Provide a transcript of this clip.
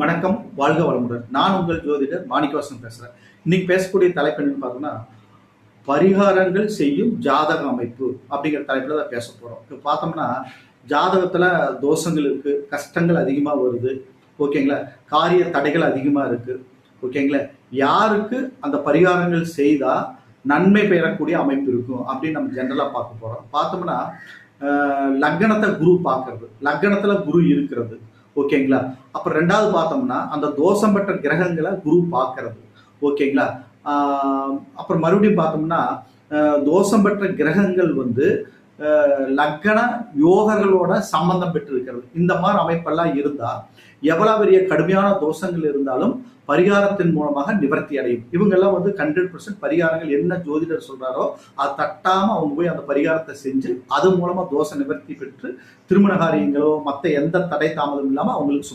வணக்கம், வாழ்க வளமுடன். நான் உங்கள் ஜோதிடர் மாணிக்கவாசன் பேசுறேன். இன்னைக்கு பேசக்கூடிய தலைப்பு என்னன்னு பார்த்தோம்னா, பரிகாரங்கள் செய்யும் ஜாதக அமைப்பு அப்படிங்கிற தலைப்புல தான் பேச போறோம். இப்ப பார்த்தோம்னா, ஜாதகத்துல தோஷங்கள் இருக்கு, கஷ்டங்கள் அதிகமா வருது. ஓகேங்களா? காரிய தடைகள் அதிகமா இருக்கு. ஓகேங்களா? யாருக்கு அந்த பரிகாரங்கள் செய்தா நன்மை பெறக்கூடிய அமைப்பு இருக்கும் அப்படின்னு நம்ம ஜென்ரலா பார்க்க போறோம். பார்த்தோம்னா, லக்னத்தை குரு பார்க்கறது, லக்னத்துல குரு இருக்கிறது. ஓகேங்களா? அப்புறம் ரெண்டாவது பார்த்தோம்னா அந்த தோஷம் பெற்ற கிரகங்களை குரு பார்க்கறது. ஓகேங்களா? அப்புறம் மறுபடியும் பார்த்தோம்னா தோஷம் பெற்ற கிரகங்கள் வந்து லக்ன யோகர்களோட சம்பந்தம் பெற்று இருக்கிறது. இந்த மாதிரி அமைப்பெல்லாம் இருந்தா எவ்வளவு பெரிய கடுமையான தோஷங்கள் இருந்தாலும் பரிகாரத்தின் மூலமாக நிவர்த்தி அடையும். இவங்கெல்லாம் வந்து 100% பரிகாரங்கள் என்ன ஜோதிடர் சொல்றாரோ அதை தட்டாம அவங்க போய் அந்த பரிகாரத்தை செஞ்சு அது மூலமா தோஷ நிவர்த்தி பெற்று திருமண காரியங்களோ மற்ற எந்த தடை தாமதம் இல்லாம அவங்களுக்கு